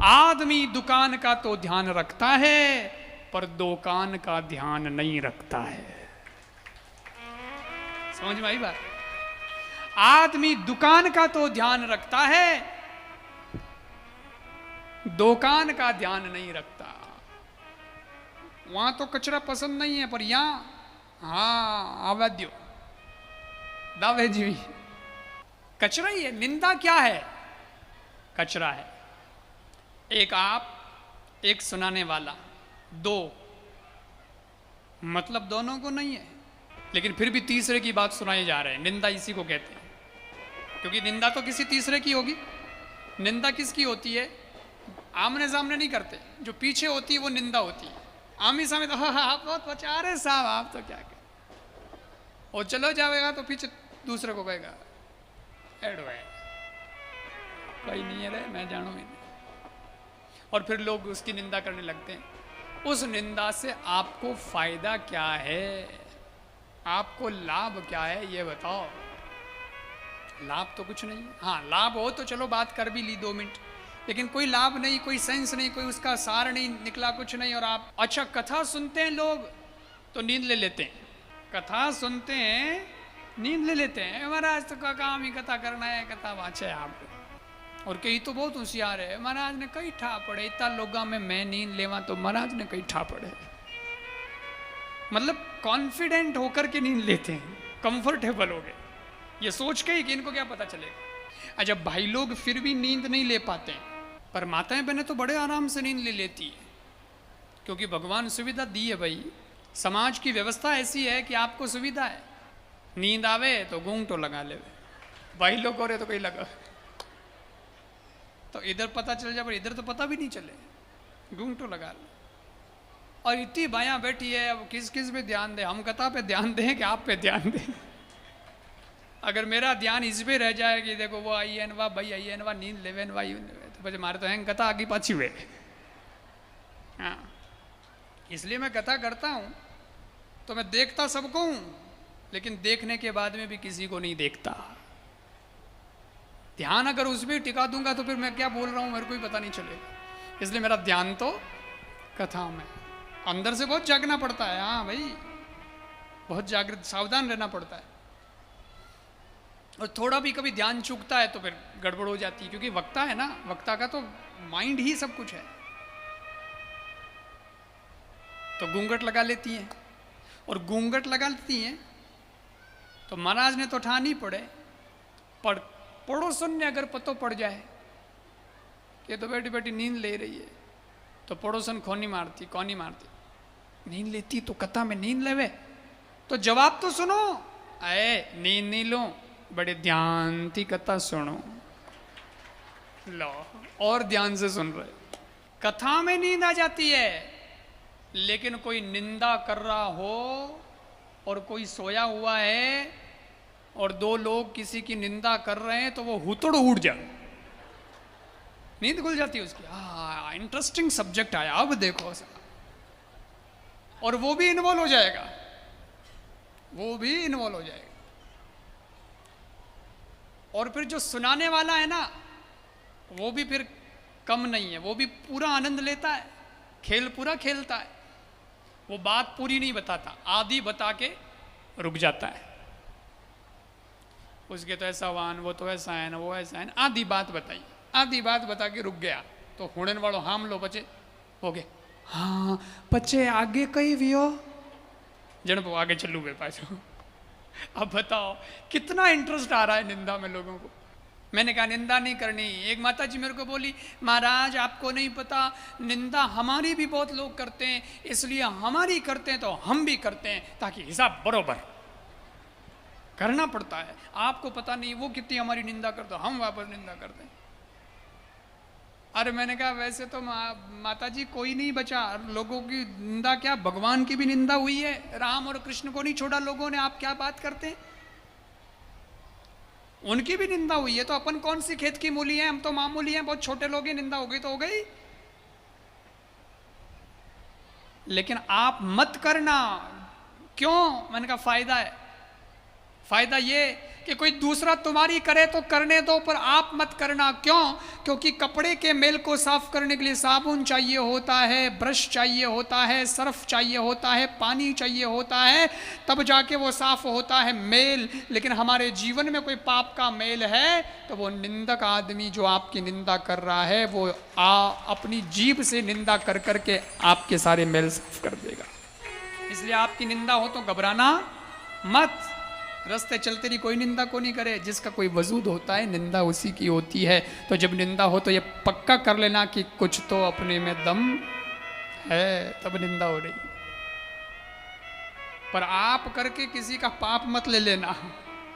आदमी दुकान का तो ध्यान रखता है, पर दुकान का ध्यान नहीं रखता है। समझ में आई बात? आदमी दुकान का तो ध्यान रखता है, दुकान का ध्यान नहीं रखता। वहां तो कचरा पसंद नहीं है, पर यहां हाँ अवैध दावे जी कचरा ही है। निंदा क्या है? कचरा है। एक आप, एक सुनाने वाला, दो मतलब दोनों को नहीं है, लेकिन फिर भी तीसरे की बात सुनाए जा रहे हैं। निंदा इसी को कहते हैं, क्योंकि निंदा तो किसी तीसरे की होगी। निंदा किसकी होती है? आमने सामने नहीं करते, जो पीछे होती है वो निंदा होती है। आमने सामने तो आप बहुत बचा रहे साहब, आप तो क्या करें, और चलो जाएगा तो पीछे दूसरे को कहेगा एडवाइस कोई नहीं है रे, मैं जानू ही नहीं, और फिर लोग उसकी निंदा करने लगते हैं। उस निंदा से आपको फायदा क्या है? आपको लाभ क्या है ये बताओ। लाभ तो कुछ नहीं है। हाँ लाभ हो तो चलो बात कर भी ली 2 मिनट, लेकिन कोई लाभ नहीं, कोई सेंस नहीं, कोई उसका सार नहीं निकला, कुछ नहीं। और आप अच्छा कथा सुनते हैं लोग तो नींद ले लेते हैं, कथा सुनते हैं नींद ले लेते हैं। महाराज तो का काम ही कथा करना है, कथा वाचे आप। और कई तो बहुत होशियार है, महाराज ने कई ठा पड़े, इतना लोगा में मैं नींद लेवा तो महाराज ने कई ठा पड़े। मतलब कॉन्फिडेंट होकर के नींद लेते हैं, कंफर्टेबल हो गए, ये सोच के ही कि इनको क्या पता चलेगा। अच्छा भाई लोग फिर भी नींद नहीं ले पाते हैं, पर माताएं बहनें तो बड़े आराम से नींद ले लेती है, क्योंकि भगवान सुविधा दी है। भाई समाज की व्यवस्था ऐसी है कि आपको सुविधा है, नींद आवे तो घूंघटो लगा ले, भाई लोग हो रहे तो कहीं लगा, तो इधर पता चल जाए, पर इधर तो पता भी नहीं चले, घूंघटो लगा ले। और इतनी बायां बैठी है, अब किस किस पे ध्यान दे? हम कथा पे ध्यान दें कि आप पे ध्यान दें? अगर मेरा ध्यान इस पे रह जाए कि देखो वो आई है वाह भाई आई है वाह नींद लेवे वाह तो बच्चे मारे तो हैं कथा आगे पाछी हुए। हाँ इसलिए मैं कथा करता हूँ तो मैं देखता सबको हूँ, लेकिन देखने के बाद में भी किसी को नहीं देखता। ध्यान अगर उसमें टिका दूंगा तो फिर मैं क्या बोल रहा हूँ मेरे को ही पता नहीं चलेगा। इसलिए मेरा ध्यान तो कथा में, अंदर से बहुत जागना पड़ता है। हाँ भाई बहुत जागृत सावधान रहना पड़ता है, और थोड़ा भी कभी ध्यान चूकता है तो फिर गड़बड़ हो जाती है, क्योंकि वक्ता है ना, वक्ता का तो माइंड ही सब कुछ है। तो घूंघट लगा लेती हैं, और घूंघट लगा लेती हैं तो महाराज ने तो ठानी पड़े, पर पड़ोसन ने अगर पतो पड़ जाए कि तो बेटी बेटी नींद ले रही है, तो पड़ोसन कौनी मारती नींद लेती तो कथा में नींद लेवे तो जवाब तो सुनो, अरे नींद नहीं लो, बड़े ध्यान थी कथा सुनो। लो और ध्यान से सुन रहे, कथा में नींद आ जाती है। लेकिन कोई निंदा कर रहा हो और कोई सोया हुआ है और 2 लोग किसी की निंदा कर रहे हैं तो वो हुतड़ उड़ जाए, नींद खुल जाती है उसकी। हाँ इंटरेस्टिंग सब्जेक्ट आया, अब देखो, और वो भी इन्वॉल्व हो जाएगा, वो भी इन्वॉल्व हो जाएगा। और फिर जो सुनाने वाला है ना, वो भी फिर कम नहीं है, वो भी पूरा आनंद लेता है, खेल पूरा खेलता है। वो बात पूरी नहीं बताता, आधी बता के रुक जाता है। उसके तो ऐसा वाहन, वो तो ऐसा है ना, वो ऐसा है ना, आधी बात बताई, आधी बात बता के रुक गया। तो हुड़न वालों हाम लो बचे हो गए, हाँ बच्चे आगे कहीं भी हो जन वो आगे चलू गए पाछो। अब बताओ कितना इंटरेस्ट आ रहा है निंदा में लोगों को। मैंने कहा निंदा नहीं करनी। एक माता जी मेरे को बोली, महाराज आपको नहीं पता निंदा हमारी भी बहुत लोग करते हैं, इसलिए हमारी करते हैं तो हम भी करते हैं, ताकि हिसाब बरोबर करना पड़ता है। आपको पता नहीं वो कितनी हमारी निंदा करते, हम वापस निंदा करते हैं। अरे मैंने कहा वैसे तो माता जी कोई नहीं बचा, लोगों की निंदा क्या, भगवान की भी निंदा हुई है, राम और कृष्ण को नहीं छोड़ा लोगों ने, आप क्या बात करते हैं, उनकी भी निंदा हुई है। तो अपन कौन सी खेत की मूली है, हम तो मामूली हैं, बहुत छोटे लोग हैं, निंदा हो गई तो हो गई। लेकिन आप मत करना। क्यों? मैंने कहा फायदा है। फायदा ये कि कोई दूसरा तुम्हारी करे तो करने दो, पर आप मत करना। क्यों? क्योंकि कपड़े के मैल को साफ करने के लिए साबुन चाहिए होता है, ब्रश चाहिए होता है, सर्फ चाहिए होता है, पानी चाहिए होता है, तब जाके वो साफ होता है मैल। लेकिन हमारे जीवन में कोई पाप का मैल है तो वो निंदक आदमी जो आपकी निंदा कर रहा है वो अपनी जीभ से निंदा कर करके आपके सारे मैल साफ कर देगा। इसलिए आपकी निंदा हो तो घबराना मत। रास्ते चलते रही कोई निंदा को नहीं करे, जिसका कोई वजूद होता है निंदा उसी की होती है। तो जब निंदा हो तो ये पक्का कर लेना कि कुछ तो अपने में दम है, तब निंदा हो रही। पर आप करके किसी का पाप मत ले लेना।